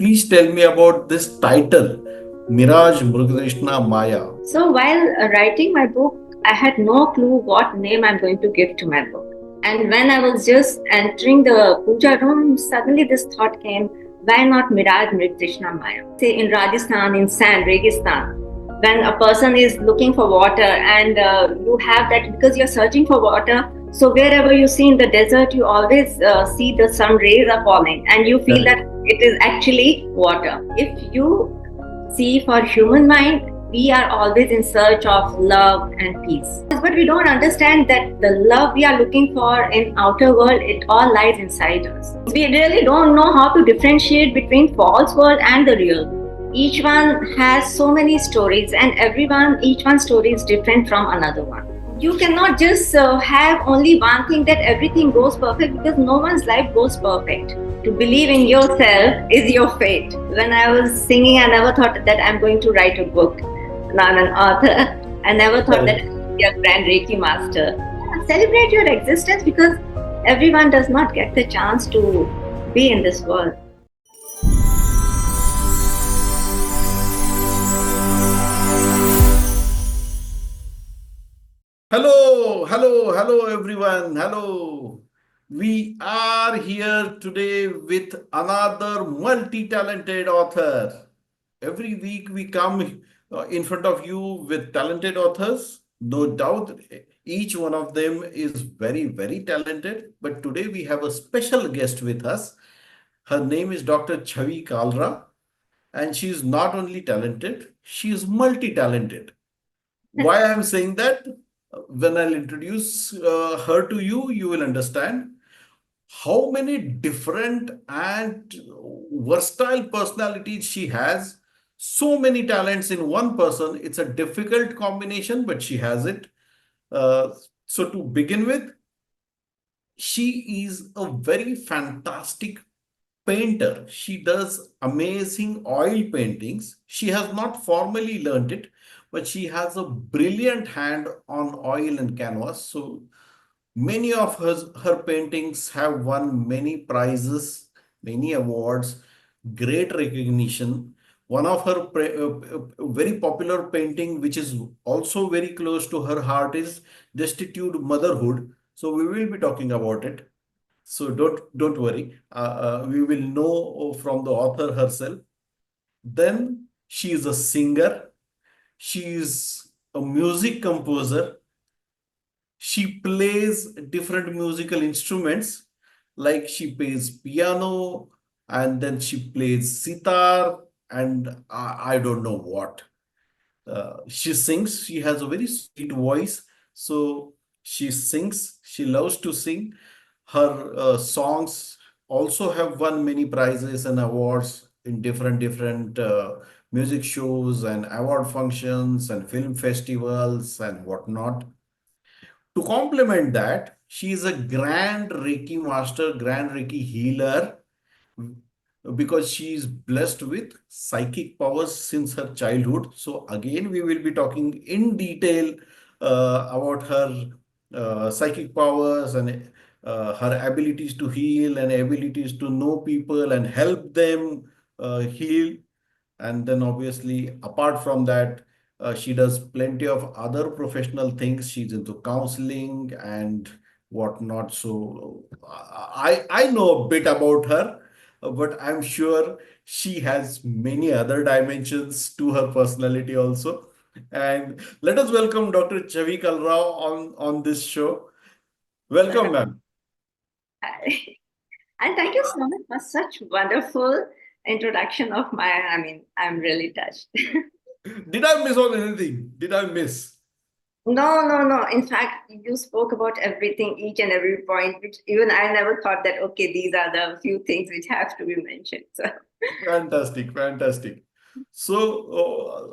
Please tell me about this title, Mirage, Mrigtrishna, Maya. So while writing my book, I had no clue what name I'm going to give to my book. And when I was just entering the puja room, suddenly this thought came, why not Mirage Mrigtrishna Maya? Say in Rajasthan, in sand, Registan, when a person is looking for water and you have that because you're searching for water. So wherever you see in the desert, you always see the sun rays are falling and you feel that Correct. it is actually water. If you see, for human mind, we are always in search of love and peace. But we don't understand that the love we are looking for in outer world, it all lies inside us. We really don't know how to differentiate between false world and the real. Each one has so many stories, and each one's story is different from another one. You cannot just have only one thing that everything goes perfect, because no one's life goes perfect. To believe in yourself is your fate. When I was singing, I never thought that I'm going to write a book. Now I'm an author. I never thought that Correct. I'd be a grand Reiki master. Celebrate your existence, because everyone does not get the chance to be in this world. Hello, everyone. Hello. We are here today with another multi talented author. Every week we come in front of you with talented authors. No doubt, each one of them is very, very talented. But today we have a special guest with us. Her name is Dr. Chhavi Kalra, and she is not only talented, she is multi talented. Why I'm saying that? When I'll introduce her to you, you will understand how many different and versatile personalities she has. So many talents in one person. It's a difficult combination, but she has it. Uh, so to begin with, she is a very fantastic painter. She does amazing oil paintings. She has not formally learned it, but she has a brilliant hand on oil and canvas. So many of her paintings have won many prizes, many awards, great recognition. One of her very popular painting, which is also very close to her heart, is Destitute Motherhood. So we will be talking about it. So don't worry. We will know from the author herself. Then she is a singer. She is a music composer. She plays different musical instruments, like she plays piano, and then she plays sitar, and I don't know what. She sings. She has a very sweet voice. So she sings. She loves to sing. Her songs also have won many prizes and awards in different music shows and award functions and film festivals and whatnot. To complement that, she is a grand Reiki master, grand Reiki healer, because she is blessed with psychic powers since her childhood. So again, we will be talking in detail about her psychic powers and her abilities to heal and abilities to know people and help them heal. And then obviously, apart from that, she does plenty of other professional things. She's into counseling and whatnot. So I know a bit about her, but I'm sure she has many other dimensions to her personality also. And let us welcome Dr. Chavi Kalra on this show. Welcome, ma'am. And thank you so much for such wonderful introduction of my. I mean, I'm really touched. Did I miss on anything? Did I miss? No, no, no. In fact, you spoke about everything, each and every point, which even I never thought that, okay, these are the few things which have to be mentioned. So, Fantastic, fantastic. So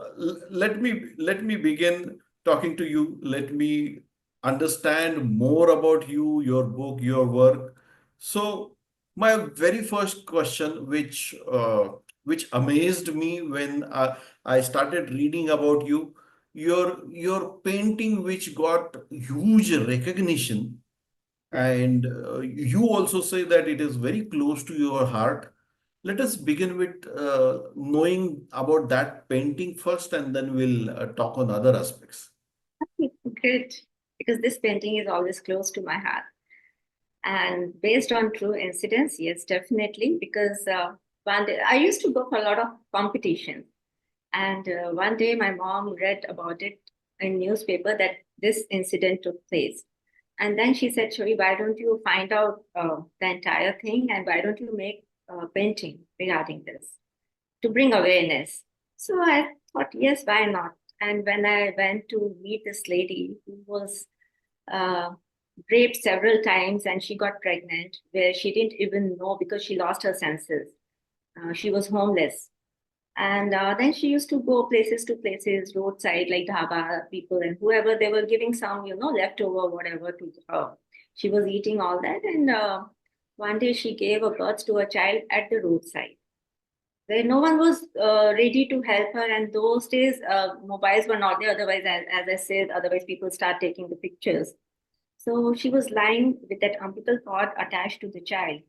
let me begin talking to you. Let me understand more about you, your book, your work. So my very first question, which amazed me when I started reading about you, your painting, which got huge recognition, and you also say that it is very close to your heart. Let us begin with knowing about that painting first, and then we'll talk on other aspects. Great, because this painting is always close to my heart. And based on true incidents, yes, definitely, because one day I used to go for a lot of competitions. And one day my mom read about it in newspaper that this incident took place. And then she said, Chhavi, why don't you find out the entire thing and why don't you make a painting regarding this to bring awareness? So I thought, yes, why not? And when I went to meet this lady who was uh, raped several times and she got pregnant, where she didn't even know because she lost her senses. She was homeless. And then she used to go places to places, roadside, like dhaba people and whoever, they were giving some, leftover, whatever to her. She was eating all that. And one day she gave a birth to a child at the roadside where no one was ready to help her. And those days, mobiles were not there. Otherwise, as I said, otherwise people start taking the pictures. So she was lying with that umbilical cord attached to the child.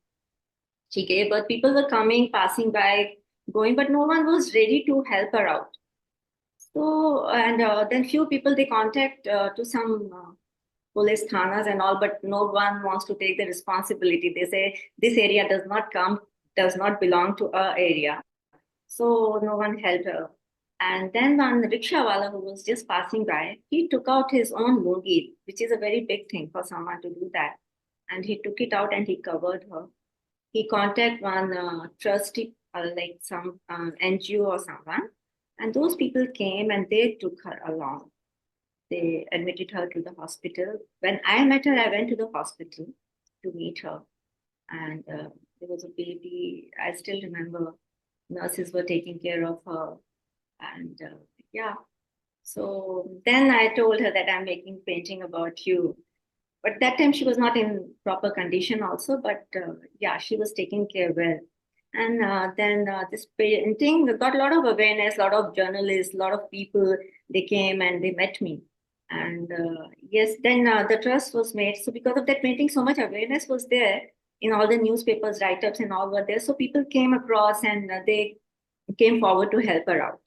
She gave birth. People were coming, passing by, going, but no one was ready to help her out. So, and then few people they contact to some police thanas and all, but no one wants to take the responsibility. They say this area does not belong to our area. So no one helped her. And then one rickshawala who was just passing by, he took out his own lungi, which is a very big thing for someone to do that. And he took it out and he covered her. He contacted one trustee, like some NGO or someone, and those people came and they took her along. They admitted her to the hospital. When I met her, I went to the hospital to meet her, and there was a baby. I still remember nurses were taking care of her, and yeah. So then I told her that I'm making painting about you. But that time she was not in proper condition also, but yeah, she was taking care well. And then this painting got a lot of awareness, a lot of journalists, a lot of people, they came and they met me. And yes, then the trust was made. So because of that painting, so much awareness was there in all the newspapers, write-ups and all were there. So people came across and they came forward to help her out.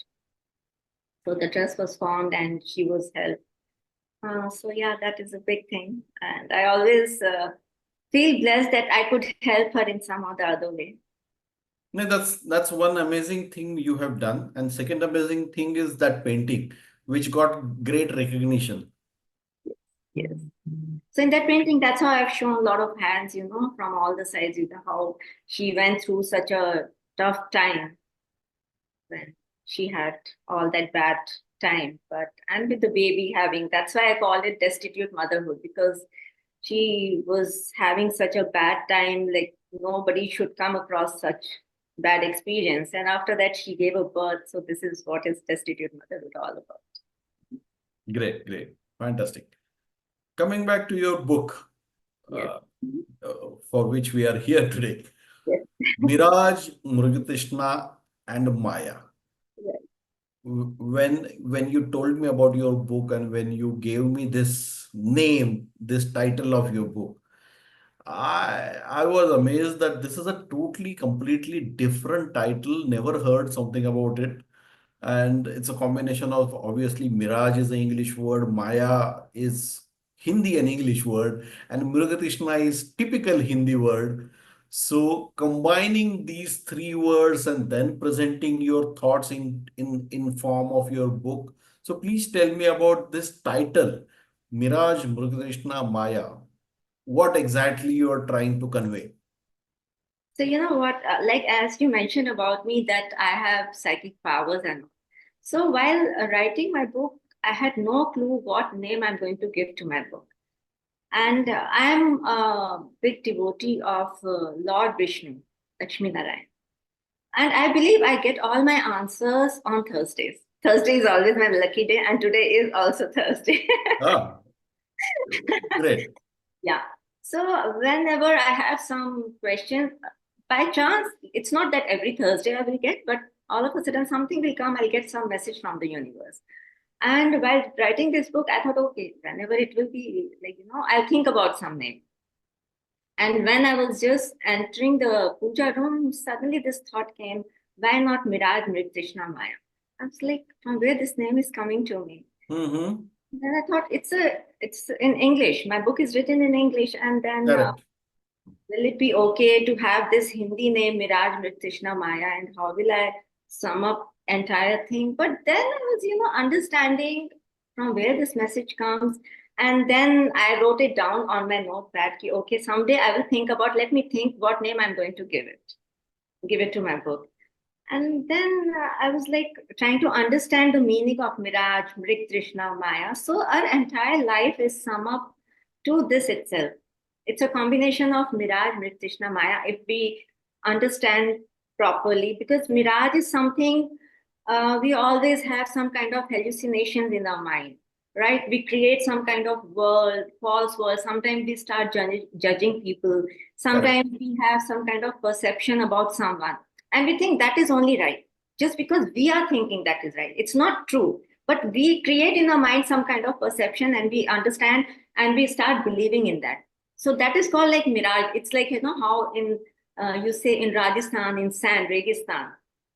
So the trust was formed and she was helped. So yeah, that is a big thing. And I always feel blessed that I could help her in some or the other way. No, that's one amazing thing you have done. And second amazing thing is that painting, which got great recognition. Yes. So in that painting, that's how I've shown a lot of hands, from all the sides, how she went through such a tough time when she had all that bad time. But and with the baby having, that's why I call it destitute motherhood, because she was having such a bad time, like nobody should come across such bad experience. And after that, she gave a birth. So this is what is destitute motherhood all about. Great, great, fantastic. Coming back to your book, Yes. for which we are here today, Yes. Mirage, Mrigtrishna, and Maya. Yes. When you told me about your book and when you gave me this name, this title of your book, I was amazed that this is a totally, completely different title. Never heard something about it. And it's a combination of, obviously, Mirage is an English word, Maya is Hindi and English word, and Mrigtrishna is typical Hindi word. So combining these three words and then presenting your thoughts in form of your book. So please tell me about this title, Mirage, Mrigtrishna, Maya. What exactly you are trying to convey? So you know what, like as you mentioned about me that I have psychic powers and all. So while writing my book, I had no clue what name I'm going to give to my book. And I'm a big devotee of Lord Vishnu, Lakshmi Narayan. And I believe I get all my answers on Thursdays. Thursday is always my lucky day, and today is also Thursday. Ah, great. Yeah. So whenever I have some questions, by chance, it's not that every Thursday I will get, but all of a sudden something will come, I'll get some message from the universe. And while writing this book, I thought, okay, whenever it will be, like, I'll think about some name. And when I was just entering the puja room, suddenly this thought came, why not Mirage, Mrigtrishna, Maya? I was like, from where this name is coming to me? Mm-hmm. Then I thought it's in English. My book is written in English, and then Correct. will it be okay to have this Hindi name Mirage, Mrigtrishna, Maya, and how will I sum up entire thing? But then I was, understanding from where this message comes, and then I wrote it down on my notepad. Ki, okay, someday I will think about. Let me think what name I'm going to give it to my book. And then I was like trying to understand the meaning of Mirage, Mrig, Trishna, Maya. So our entire life is sum up to this itself. It's a combination of Mirage, Mrig, Trishna, Maya, if we understand properly, because Mirage is something we always have some kind of hallucinations in our mind, right? We create some kind of world, false world. Sometimes we start judging people. Correct. Sometimes we have some kind of perception about someone and we think that is only right just because we are thinking that is right. It's not true, but we create in our mind some kind of perception and we understand and we start believing in that. So that is called like mirage. It's like, how in you say in Rajasthan, in sand, Registan,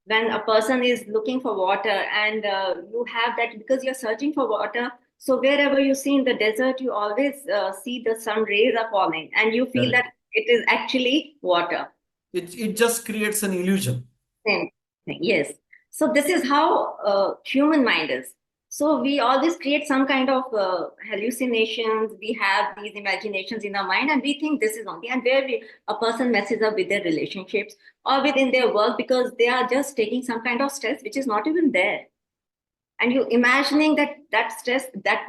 when a person is looking for water and you have that because you're searching for water. So wherever you see in the desert, you always see the sun rays are falling and you feel that Correct. it is actually water. It just creates an illusion. Same thing, yes. So this is how human mind is. So we always create some kind of hallucinations. We have these imaginations in our mind, and we think this is only. And where a person messes up with their relationships or within their work because they are just taking some kind of stress which is not even there, and you imagining that stress that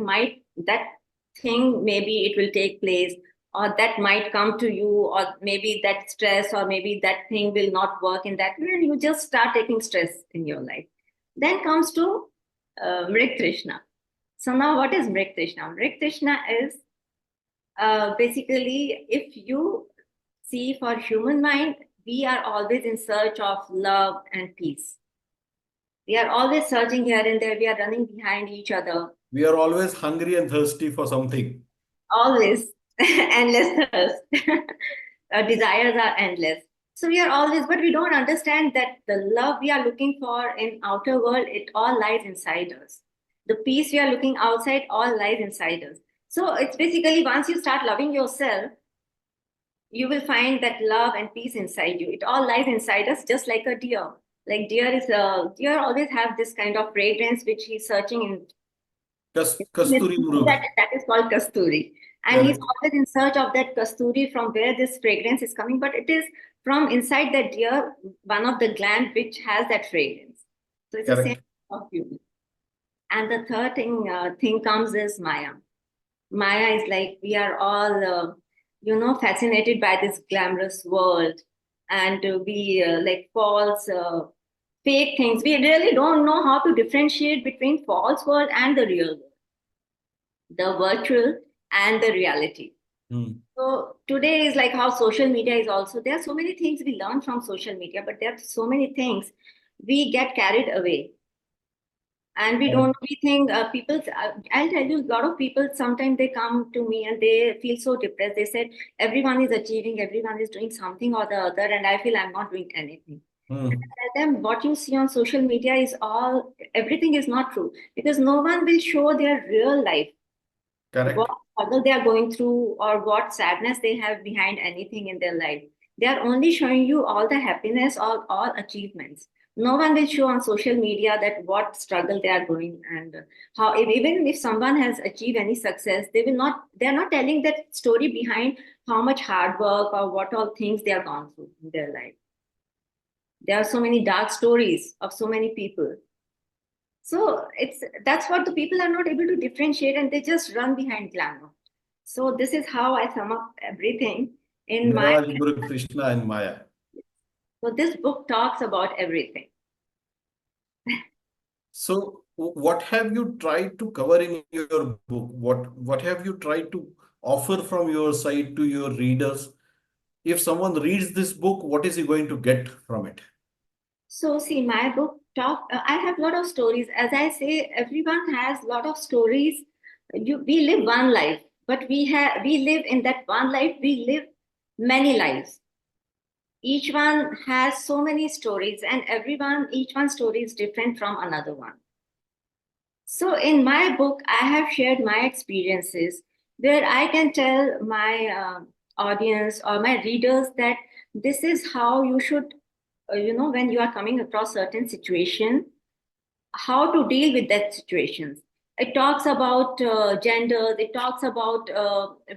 thing maybe it will take place or that might come to you or maybe that stress or maybe that thing will not work in that way and you just start taking stress in your life. Then comes to Mrigtrishna. So now what is Mrigtrishna? Mrigtrishna is basically if you see for human mind, we are always in search of love and peace. We are always searching here and there. We are running behind each other. We are always hungry and thirsty for something. Always endless thirst. Our desires are endless. So we are always, but we don't understand that the love we are looking for in outer world, it all lies inside us. The peace we are looking outside, all lies inside us. So it's basically once you start loving yourself, you will find that love and peace inside you. It all lies inside us, just like a deer. Like deer always have this kind of fragrance which he's searching in. Kasturi Murug. That is called kasturi. And he's Correct. always in search of that kasturi from where this fragrance is coming, but it is from inside that deer, one of the gland which has that fragrance. So it's the same Correct. of beauty. And the third thing comes is Maya. Maya is like we are all, fascinated by this glamorous world, and we like false, fake things. We really don't know how to differentiate between false world and the real world, the virtual and the reality. Hmm. So today is like how social media is also. There are so many things we learn from social media, but there are so many things we get carried away and we don't Correct. we think people I'll tell you a lot of people sometimes they come to me and they feel so depressed. They said everyone is achieving, everyone is doing something or the other and I feel I'm not doing anything. And Hmm. I tell them what you see on social media is all everything is not true because no one will show their real life, what Correct. struggle they are going through or what sadness they have behind anything in their life. They are only showing you all the happiness or all achievements. No one will show on social media that what struggle they are going and how even if someone has achieved any success, they are not telling that story behind how much hard work or what all things they are gone through in their life. There are so many dark stories of so many people. So it's that's what the people are not able to differentiate and they just run behind glamour. So this is how I sum up everything in my. Mirage, Murug, Krishna, and Maya. So this book talks about everything. So, what have you tried to cover in your book? What have you tried to offer from your side to your readers? If someone reads this book, what is he going to get from it? So see, my book talk. I have a lot of stories. As I say, everyone has a lot of stories. We live one life, but we live in that one life. We live many lives. Each one has so many stories, and each one's story is different from another one. So, in my book, I have shared my experiences where I can tell my audience or my readers that this is how you should, when you are coming across certain situation, how to deal with that situations. It talks about genders. It talks about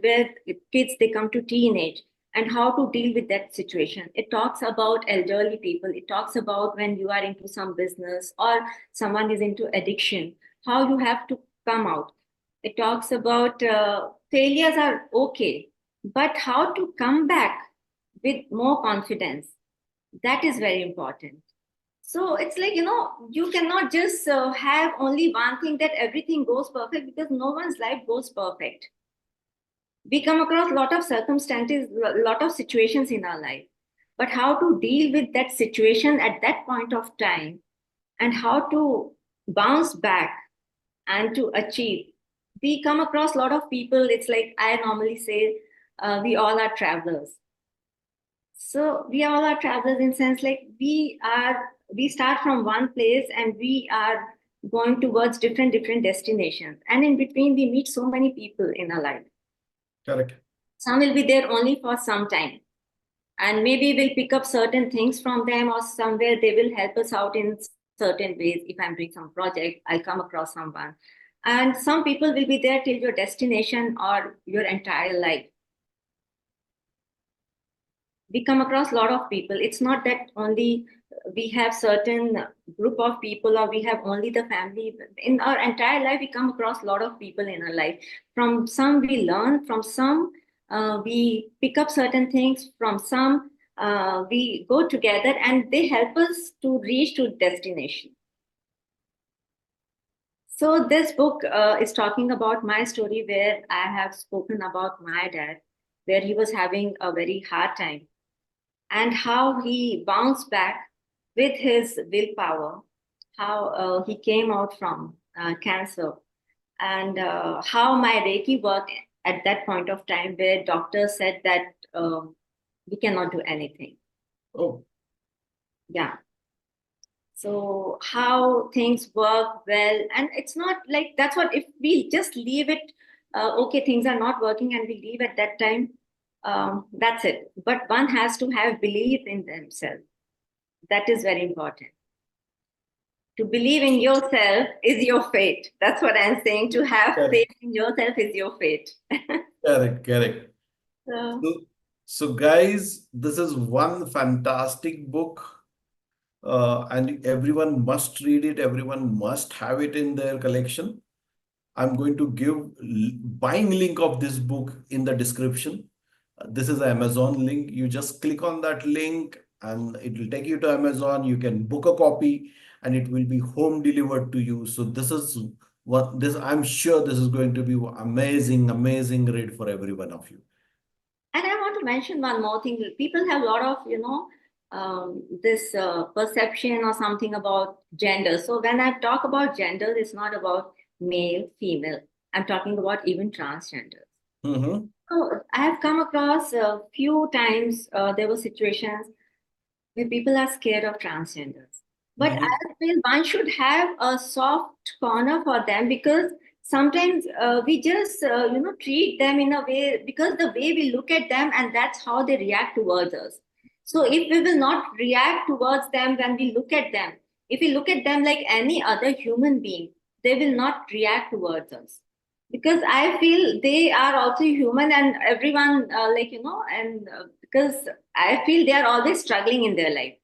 where kids they come to teenage and how to deal with that situation. It talks about elderly people. It talks about when you are into some business or someone is into addiction, how you have to come out. It talks about failures are okay, but how to come back with more confidence. That is very important. So it's like, you cannot just have only one thing that everything goes perfect, because no one's life goes perfect. We come across a lot of circumstances, a lot of situations in our life. But how to deal with that situation at that point of time and how to bounce back and to achieve. We come across a lot of people. It's like I normally say, we all are travelers. So we all are travelers in sense like we start from one place and we are going towards different destinations. And in between we meet so many people in our life. Correct. Some will be there only for some time. And maybe we'll pick up certain things from them, or somewhere they will help us out in certain ways. If I'm doing some project, I'll come across someone. And some people will be there till your destination or your entire life. We come across a lot of people. It's not that only we have certain group of people or we have only the family. In our entire life we come across a lot of people in our life. From some we learn, from some we pick up certain things, from some we go together and they help us to reach to destination. So this book is talking about my story, where I have spoken about my dad, where he was having a very hard time and how he bounced back with his willpower, how he came out from cancer, and how my Reiki worked at that point of time, where doctors said that we cannot do anything. Oh, Yeah. So how things work well, and it's not like that's what if we just leave it. Okay, things are not working, and we leave at that time. That's it. But one has to have belief in themselves. That is very important. To believe in yourself is your fate. That's what I'm saying. To have correct, faith in yourself is your fate. correct, correct. So, So, so guys, this is one fantastic book, and everyone must read it. Everyone must have it in their collection. I'm going to give buying link of this book in the description. This is an Amazon link. You just click on that link and it will take you to Amazon. You can book a copy and it will be home delivered to you. So this is what this, I'm sure this is going to be amazing, amazing read for every one of you. and I want to mention one more thing. People have a lot of, this perception or something about gender. So when I talk about gender, it's not about male, female. I'm talking about even transgender. Mm-hmm. So I have come across a few times there were situations where people are scared of transgenders. But I Mm-hmm. feel one should have a soft corner for them, because sometimes we just treat them in a way because the way we look at them, and that's how they react towards us. So if we will not react towards them when we look at them, if we look at them like any other human being, they will not react towards us, because I feel they are also human, and everyone and because I feel they are always struggling in their life.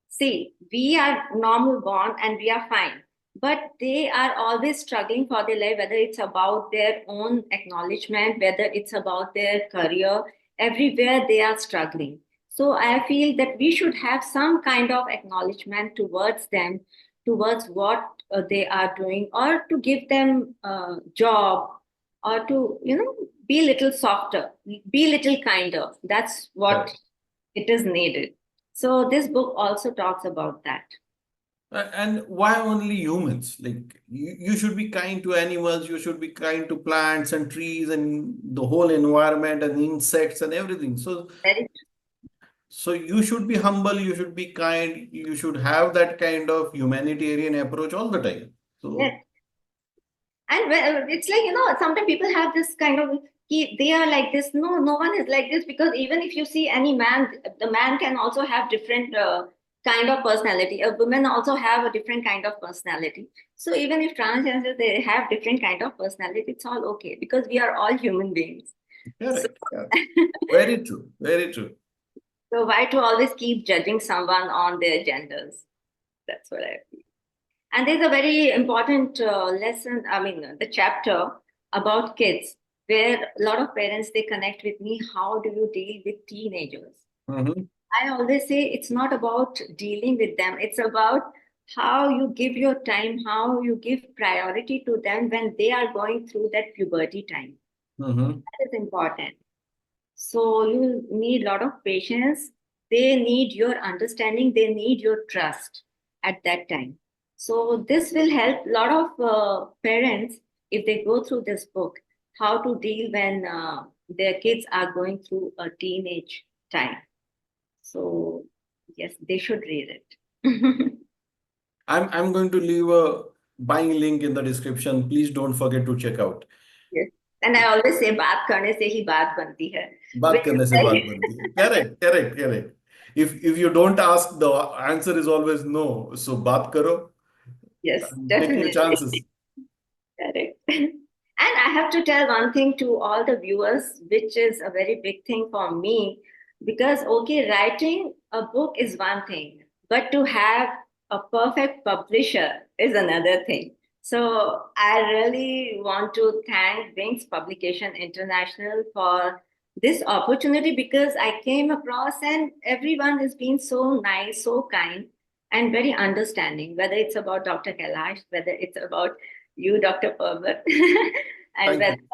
See, we are normal born and we are fine, but they are always struggling for their life, whether it's about their own acknowledgement, whether it's about their career, everywhere they are struggling. So I feel that we should have some kind of acknowledgement towards them, towards what they are doing, or to give them a job, or to, be a little softer, be a little kinder. That's what Correct. it is needed. So this book also talks about that. And why only humans? Like you should be kind to animals, you should be kind to plants and trees and the whole environment and insects and everything. Very So you should be humble, you should be kind, you should have that kind of humanitarian approach all the time. So yes. And it's like, sometimes people have this kind of, they are like this. No, no one is like this, because even if you see any man, the man can also have different kind of personality. A woman also have a different kind of personality. So even if transgenders, they have different kind of personality, it's all okay because we are all human beings. So, correct. Yeah. Very true. Very true. so why to always keep judging someone on their genders? That's what I feel. And there's a very important lesson, I mean, the chapter about kids, where a lot of parents, they connect with me. How do you deal with teenagers? Mhm. I always say it's not about dealing with them. It's about how you give your time, how you give priority to them when they are going through that puberty time. Mhm. That is important. So you need a lot of patience. They need your understanding. They need your trust at that time. So this will help a lot of parents if they go through this book, how to deal when their kids are going through a teenage time. So yes, they should read it. I'm going to leave a buying link in the description. Please don't forget to check out. Yes. And I always say बात करने से ही बात बनती है. बात Which is करने से बात very बनती है. Correct, correct, correct. If you don't ask, the answer is always no. So बात करो. yes, Take your definitely. chances. Correct. And I have to tell one thing to all the viewers, which is a very big thing for me, because, okay, writing a book is one thing, but to have a perfect publisher is another thing. So I really want to thank Wings Publication International for this opportunity, because I came across and everyone has been so nice, so kind, and very understanding, whether it's about Dr. Kailash, whether it's about you, Dr. Parvat, and Thank with you.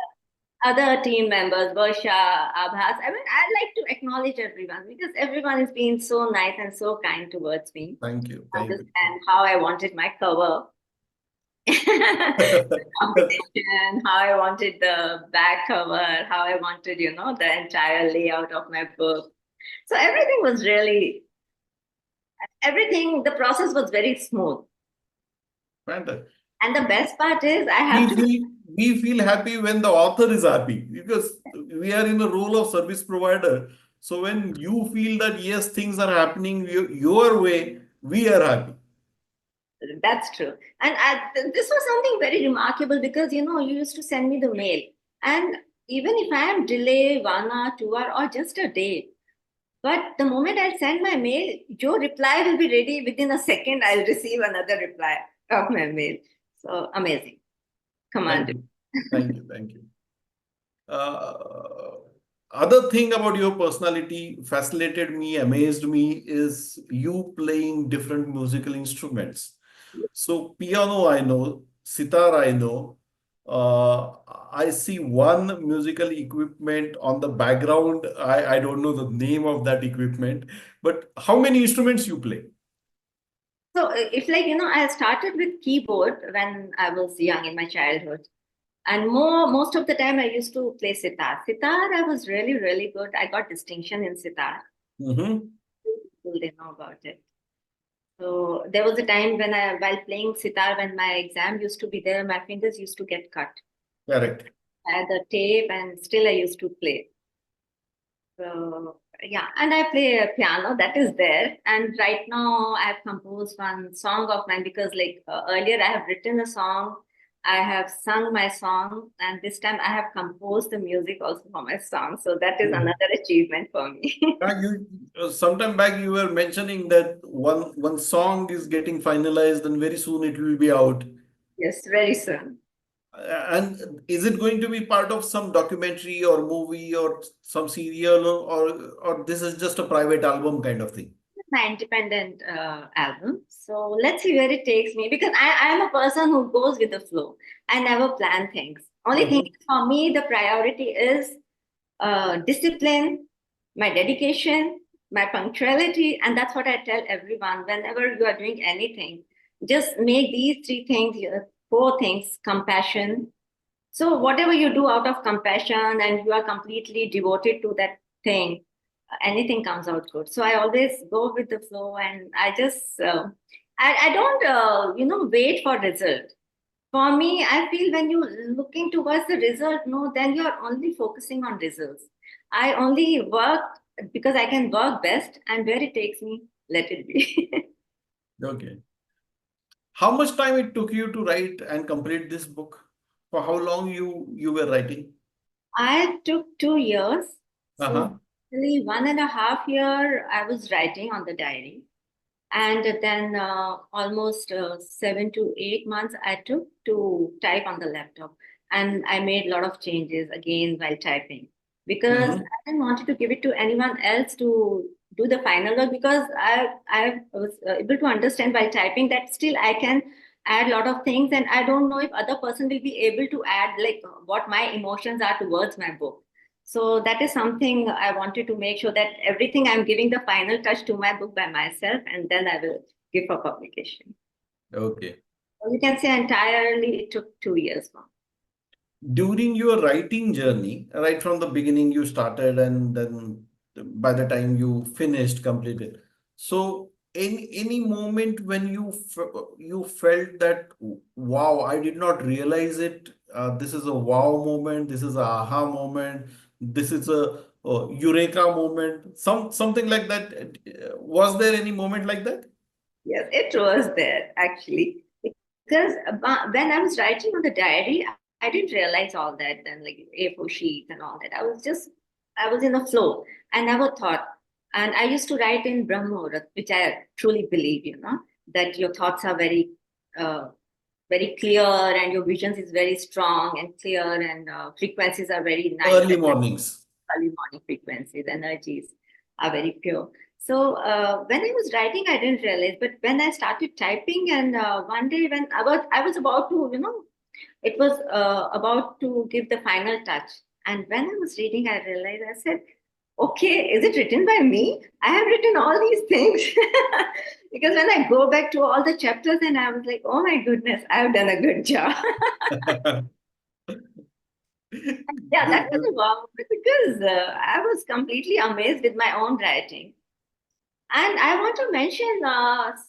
other team members, Varsha, Abhas. I mean, I like to acknowledge everyone because everyone has been so nice and so kind towards me. Thank you. Thank you. Understand how I wanted my cover, the combination, how I wanted the back cover, how I wanted, the entire layout of my book. So everything, the process was very smooth. Fantastic. And the best part is I we have to, feel we feel happy when the author is happy because we are in the role of service provider. So when you feel that yes, things are happening your way, we are happy. that's true. And this was something very remarkable because, you used to send me the mail. And even if I am delayed 1 hour, 2 hour, or just a day, but the moment I send my mail, your reply will be ready within a second. I'll receive another reply of my mail. So amazing. Thank Command. you. Thank you. Thank you. Uh, Other thing about your personality fascinated me, amazed me is you playing different musical instruments. So piano I know, sitar I know. I see one musical equipment on the background. I don't know the name of that equipment, but how many instruments you play? So if like, I started with keyboard when I was young in my childhood. And most of the time I used to play sitar. Sitar, I was really, really good. I got distinction in sitar. Mm-hmm. People, they know about it. So there was a time when while playing sitar, when my exam used to be there, my fingers used to get cut. Correct. I had the tape, and still I used to play. So yeah, and I play a piano that is there. And right now I have composed one song of mine because like earlier I have written a song, I have sung my song, and this time I have composed the music also for my song. So that is Oh. another achievement for me. Sometime back you were mentioning that one song is getting finalized and very soon it will be out. Yes, very soon. And is it going to be part of some documentary or movie or some serial or this is just a private album kind of thing? My independent album. So let's see where it takes me because I am a person who goes with the flow. I never plan things. Only thing Mhm. for me, the priority is discipline, my dedication, my punctuality. And that's what I tell everyone whenever you are doing anything. just make these three things, four things: compassion. So whatever you do out of compassion and you are completely devoted to that thing, anything comes out good. So I always go with the flow, and I just I don't wait for result. For me, I feel when you looking towards the result, no, then you are only focusing on results. I only work because I can work best, and where it takes me, let it be. Okay. How much time it took you to write and complete this book? For how long you were writing? I took 2 years. So Uh-huh. basically 1.5 year I was writing on the diary. And then almost 7 to 8 months I took to type on the laptop. And I made a lot of changes again while typing because Mm-hmm. I didn't want to give it to anyone else to do the final work, because I was able to understand while typing that still I can add a lot of things, and I don't know if other person will be able to add like what my emotions are towards my book. So that is something I wanted to make sure that everything I'm giving the final touch to my book by myself, and then I will give for publication. Okay. So you can say entirely it took 2 years for During your writing journey, right from the beginning you started and then by the time you finished, completed. So any moment when you felt that wow, I did not realize it. This is a wow moment. This is a aha moment. This is a eureka moment. Something like that. Was there any moment like that? Yes, it was there actually. Because when I was writing on the diary, I didn't realize all that, and like A4 sheets and all that. I was in the flow. I never thought. And I used to write in Brahma, which I truly believe, that your thoughts are uh, very clear, and your visions is very strong and clear, and frequencies are very nice, Early mornings. early morning frequencies, energies are very pure. So when I was writing, I didn't realize, but when I started typing, and one day when I was about to, it was about to give the final touch, and when I was reading, I realized, I said, "Okay, is it written by me? I have written all these things." Because when I go back to all the chapters, and I was like, "Oh my goodness, I've done a good job." Yeah, that was a wow moment, because I was completely amazed with my own writing. And I want to mention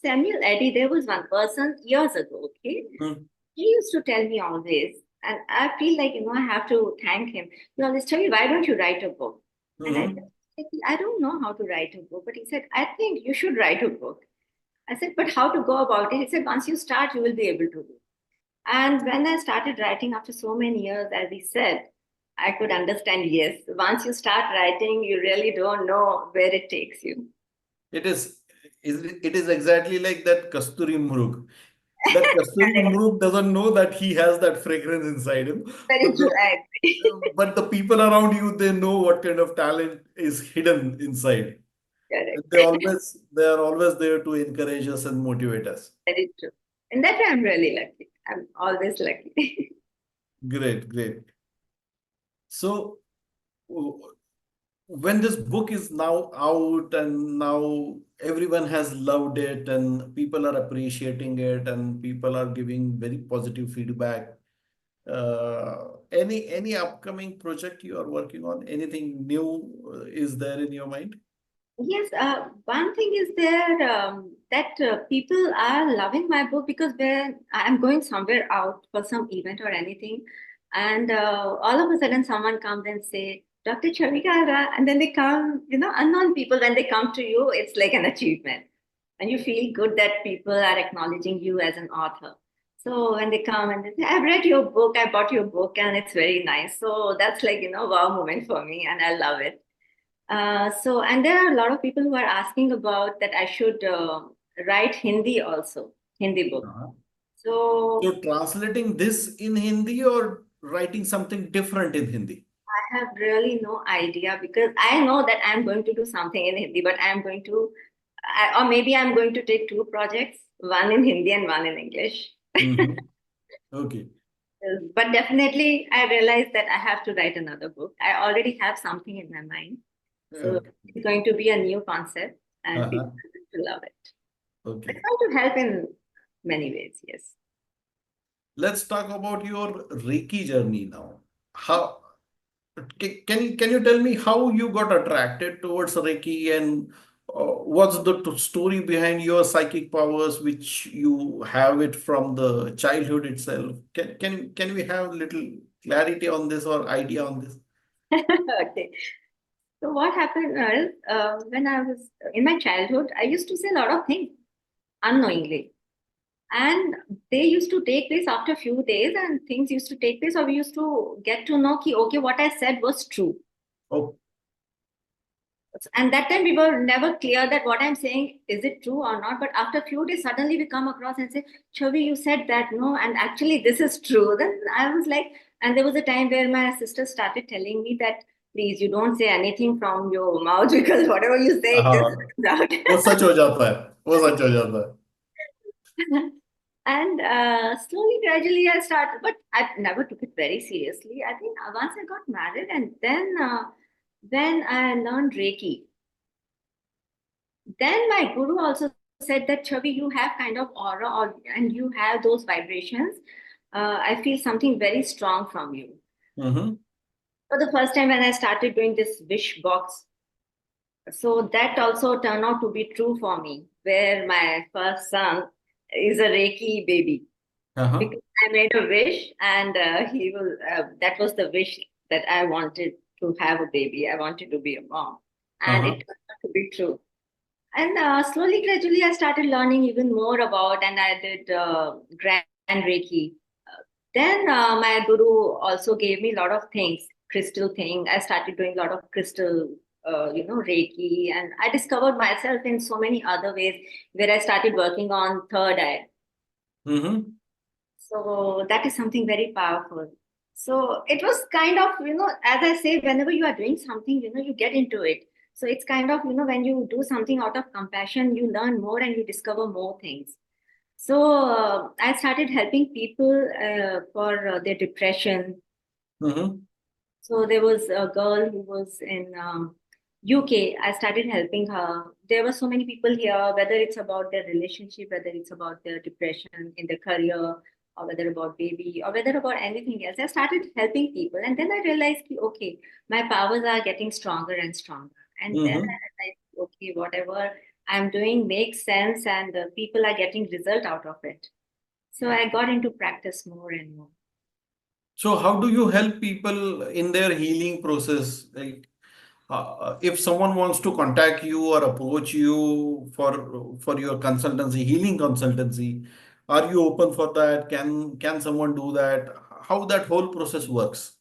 Samuel Eddy. There was one person years ago, okay? He used to tell me always, and I feel like, I have to thank him. He always tell me, why don't you write a book? And I Mhm. said, I don't know how to write a book. But he said, I think you should write a book. I said, but how to go about it? He said, once you start, you will be able to do. And when I started writing after so many years, as he said, I could understand, yes, once you start writing, you really don't know where it takes you. It is exactly like that Kasturi Mrug. That Kasturi Correct. Mrug doesn't know that he has that fragrance inside him, Very but true. I agree. the people around you, they know what kind of talent is hidden inside. And Correct. they are always there to encourage us and motivate us. Very true. And that way I'm really lucky. I'm always lucky. Great, great. So when this book is now out and now everyone has loved it and people are appreciating it and people are giving very positive feedback, any upcoming project you are working on, anything new is there in your mind? Yes, one thing is there, that people are loving my book, because when I'm going somewhere out for some event or anything, and all of a sudden someone comes and say, Dr. Chhavi, and then they come, unknown people, when they come to you, it's like an achievement. And you feel good that people are acknowledging you as an author. So when they come and they say, I've read your book, I bought your book, and it's very nice. So that's like, wow moment for me, and I love it. And there are a lot of people who are asking about that I should write Hindi also, Hindi book. Uh-huh. So So translating this in Hindi or writing something different in Hindi? I have really no idea, because I know that I'm going to do something in Hindi, but I'm going to, or maybe I'm going to take two projects, one in Hindi and one in English. Hmm. Okay. But definitely, I realized that I have to write another book. I already have something in my mind. So Okay. it's going to be a new concept, and people Uh-huh. are going to love it. It's Okay. going to help in many ways. Yes. Let's talk about your Reiki journey now. How can you tell me how you got attracted towards Reiki, and what's the story behind your psychic powers, which you have it from the childhood itself? Can we have little clarity on this or idea on this? Okay. So what happened is, when I was in my childhood, I used to say a lot of things unknowingly, and they used to take place after a few days, and things used to take place, or we used to get to know ki, okay, what I said was true. Oh, And that time we were never clear that what I'm saying, is it true or not? But after a few days, suddenly we come across and say, Chhavi, you said that, no, and actually this is true. Then I was like, and there was a time where my sister started telling me that, please, you don't say anything from your mouth because whatever you say, it just हाँ, comes out. वो सच हो जाता है, वो सच हो जाता है. And slowly, gradually, I started, but I never took it very seriously. I think once I got married, and then I learned Reiki. Then my guru also said that, Chavi, you have kind of aura, and you have those vibrations. I feel something very strong from you. Mm-hmm. For the first time when I started doing this wish box, so that also turned out to be true for me, where my first son is a Reiki baby. Uh-huh. Because I made a wish, and he will. That was the wish that I wanted to have a baby. I wanted to be a mom, and it Uh-huh. turned out to be true. And slowly, gradually, I started learning even more about, and I did Grand Reiki. Then my guru also gave me a lot of things, crystal thing. I started doing a lot of crystal, Reiki, and I discovered myself in so many other ways where I started working on third eye. Mm-hmm. So that is something very powerful. So it was kind of, as I say, whenever you are doing something, you get into it. So it's kind of, when you do something out of compassion, you learn more and you discover more things. So I started helping people for their depression. Mm-hmm. So there was a girl who was in UK. I started helping her. There were so many people here, whether it's about their relationship, whether it's about their depression in their career, or whether about baby, or whether about anything else. I started helping people, and then I realized, okay, my powers are getting stronger and stronger. And then Mm-hmm. I realized, okay, whatever I'm doing makes sense, and people are getting result out of it. So I got into practice more and more. So how do you help people in their healing process? Like, if someone wants to contact you or approach you for your consultancy, healing consultancy, are you open for that? Can someone do that? How that whole process works?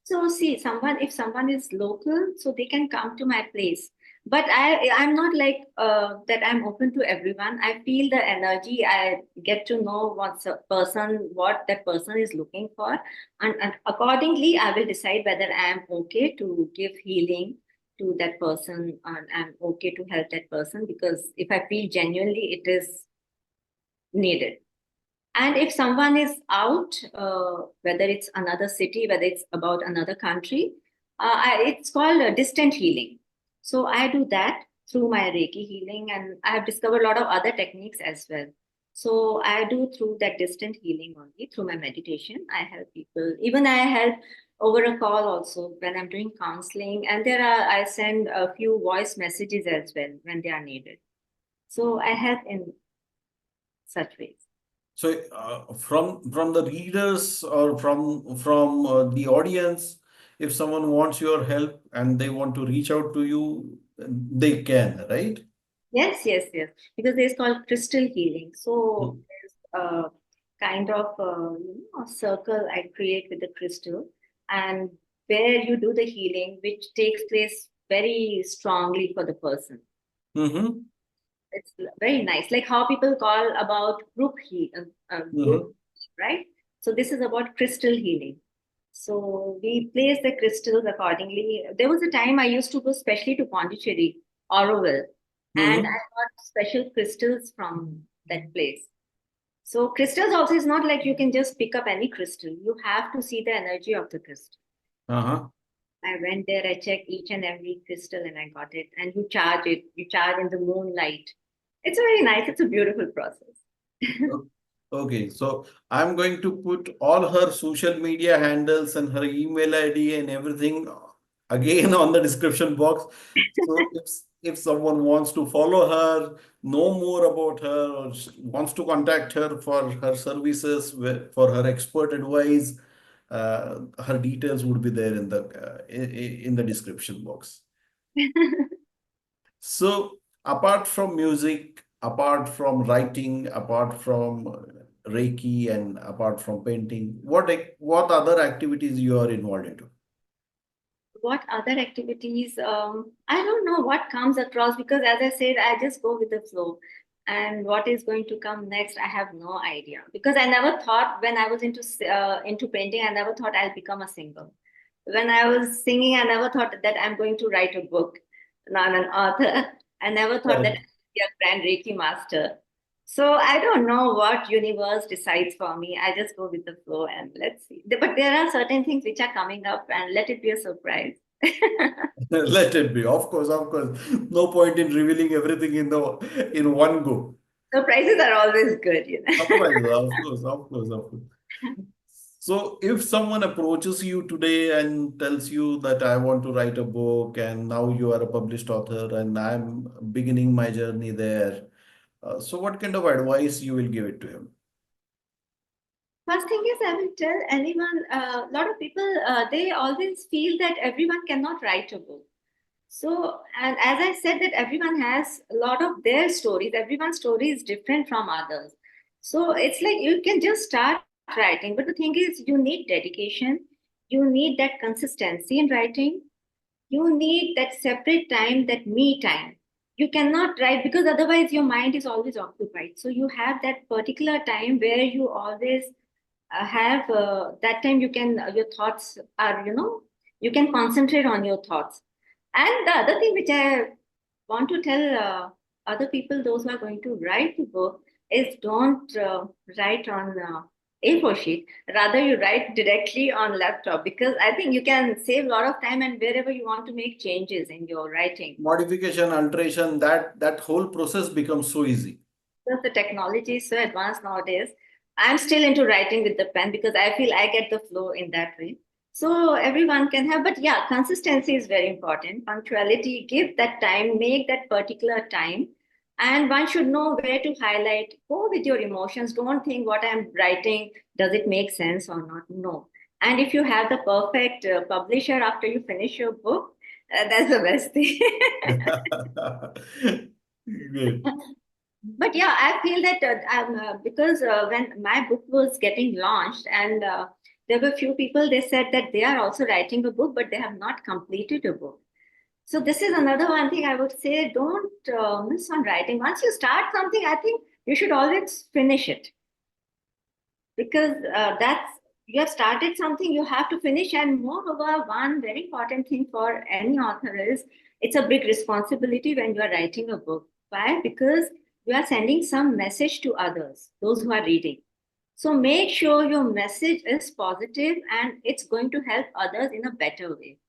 So see, if someone is local, so they can come to my place. But I'm not like that. I'm open to everyone. I feel the energy. I get to know what that person is looking for, and accordingly, I will decide whether I am okay to give healing to that person, and I'm okay to help that person, because if I feel genuinely it is needed. And if someone is out, whether it's another city, whether it's about another country, it's called distant healing. So I do that through my Reiki healing, and I have discovered a lot of other techniques as well. So I do through that distant healing only, through my meditation. I help people. Even I help over a call also when I'm doing counseling, and I send a few voice messages as well when they are needed. So I help in such ways. So from the readers or from the audience, if someone wants your help and they want to reach out to you, they can, right? Yes, yes, yes. Because it's called crystal healing. So Mm. there's a kind of a circle I create with the crystal, and where you do the healing, which takes place very strongly for the person. Mm-hmm. It's very nice, like how people call about group, Mm-hmm. right? So this is about crystal healing. So we place the crystals accordingly. There was a time I used to go specially to Pondicherry, Auroville, and I Mm-hmm. got special crystals from that place. So crystals also is not like you can just pick up any crystal. You have to see the energy of the crystal. Uh-huh. I went there, I checked each and every crystal, and I got it. And you charge it. You charge in the moonlight. It's very nice. It's a beautiful process. Okay, so I'm going to put all her social media handles and her email ID and everything again on the description box. So if someone wants to follow her, know more about her, or wants to contact her for her services, for her expert advice, her details would be there in the description box. So, apart from music, apart from writing, apart from Reiki, and apart from painting, what other activities you are involved into? What other activities? I don't know what comes across, because as I said, I just go with the flow. And what is going to come next, I have no idea. Because I never thought, when I was into painting, I never thought I'll become a singer. When I was singing, I never thought that I'm going to write a book. Not an author. I never thought that Correct. I'd be a grand Reiki master. So I don't know what universe decides for me. I just go with the flow and let's see. But there are certain things which are coming up, and let it be a surprise. Let it be. Of course, of course. No point in revealing everything in one go. Surprises are always good. Otherwise, of course, of course, of course. So, if someone approaches you today and tells you that I want to write a book, and now you are a published author, and I'm beginning my journey there, so what kind of advice you will give it to him? First thing is, I will tell anyone, a lot of people, they always feel that everyone cannot write a book. So, and as I said, that everyone has a lot of their stories. Everyone's story is different from others. So it's like you can just start writing. But the thing is, you need dedication. You need that consistency in writing. You need that separate time, that me time. You cannot write because otherwise your mind is always occupied. So you have that particular time where you always have that time you can, your thoughts are, you can concentrate on your thoughts. And the other thing which I want to tell other people, those who are going to write the book, is don't write on A4 sheet. Rather, you write directly on laptop, because I think you can save a lot of time, and wherever you want to make changes in your writing. Modification, alteration, that whole process becomes so easy. Because the technology is so advanced nowadays, I'm still into writing with the pen because I feel I get the flow in that way. So everyone can have, but yeah, consistency is very important. Punctuality, give that time, make that particular time. And one should know where to highlight. Go with your emotions. Don't think what I'm writing, does it make sense or not? No. And if you have the perfect publisher after you finish your book, that's the best thing. Great. But yeah, I feel that because when my book was getting launched, and there were few people, they said that they are also writing a book, but they have not completed a book. So this is another one thing I would say: don't miss on writing. Once you start something, I think you should always finish it, because that's, you have started something, you have to finish. And moreover, one very important thing for any author is, it's a big responsibility when you are writing a book. Why? Because you are sending some message to others, those who are reading. So make sure your message is positive and it's going to help others in a better way.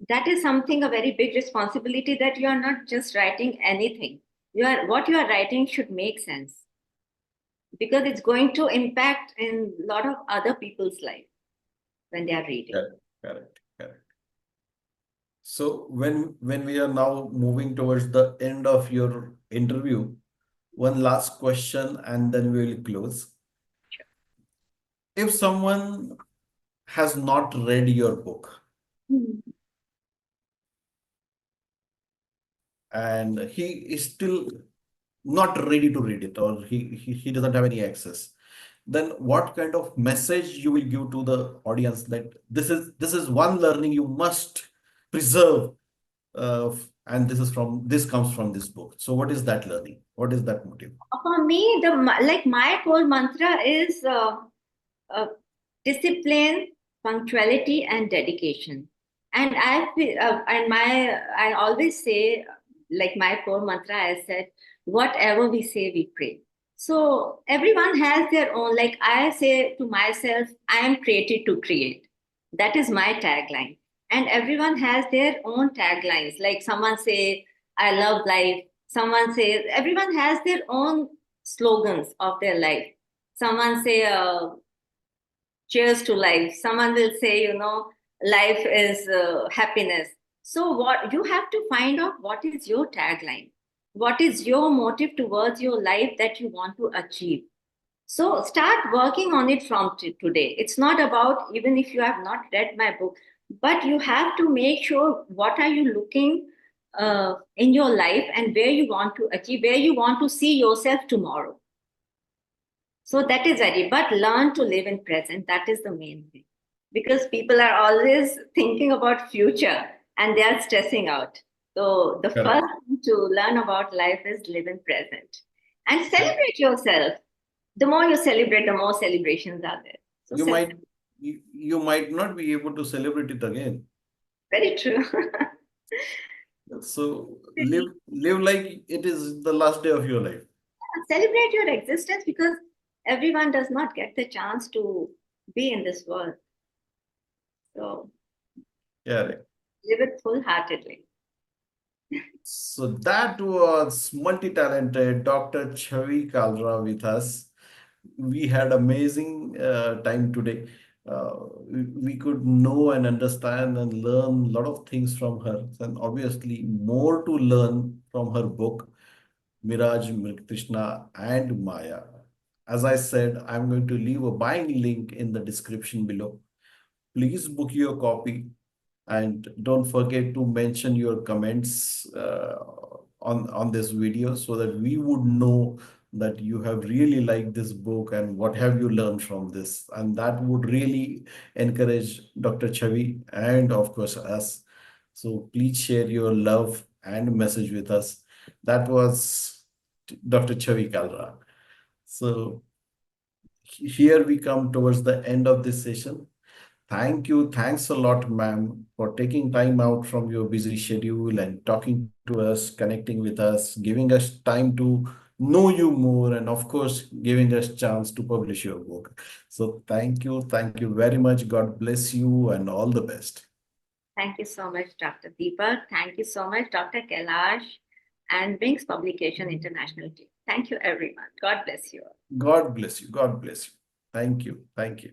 That is something, a very big responsibility, that you are not just writing anything. You are, what you are writing should make sense, because it's going to impact in a lot of other people's life when they are reading. Correct, correct, correct. So when we are now moving towards the end of your interview, one last question and then we will close. If someone has not read your book Hmm. and he is still not ready to read it, or he doesn't have any access, then what kind of message you will give to the audience that this is one learning you must preserve, and this comes from this book. So what is that learning? What is that motive? For me, like my core mantra is uh, discipline, punctuality, and dedication. And I always say, like my core mantra, I said, whatever we say, we pray. So everyone has their own. Like I say to myself, I am created to create. That is my tagline. And everyone has their own taglines. Like someone say, I love life. Someone says, everyone has their own slogans of their life. Someone say, cheers to life. Someone will say, life is happiness. So what you have to find out, what is your tagline? What is your motive towards your life that you want to achieve? So start working on it from today. It's not about, even if you have not read my book, but you have to make sure what are you looking in your life and where you want to achieve, where you want to see yourself tomorrow. So that is very, but learn to live in present. That is the main thing. Because people are always thinking about future and they are stressing out. So the Correct. first thing to learn about life is live in present and celebrate yourself. The more you celebrate, the more celebrations are there. So You might you might not be able to celebrate it again. very true. So live like it is the last day of your life. Celebrate your existence because everyone does not get the chance to be in this world. So Yeah. live it full heartedly. So that was multi-talented Dr. Chhavi Kalra with us. We had amazing time today. We could know and understand and learn a lot of things from her, and obviously more to learn from her book, Mirage, Mrigtrishna, and Maya. As I said, I'm going to leave a buying link in the description below. Please book your copy and don't forget to mention your comments on this video so that we would know that you have really liked this book and what have you learned from this, and that would really encourage Dr. Chavi and of course us. So please share your love and message with us. That was Dr. Chavi Kalra. So here we come towards the end of this session. Thank you. Thanks a lot, ma'am, for taking time out from your busy schedule and talking to us, connecting with us, giving us time to know you more, and of course, giving us chance to publish your book. So thank you. Thank you very much. God bless you and all the best. Thank you so much, Dr. Deepak. Thank you so much, Dr. Kailash and Wings Publication International team. Thank you, everyone. God bless you all. God bless you. God bless you. Thank you. Thank you.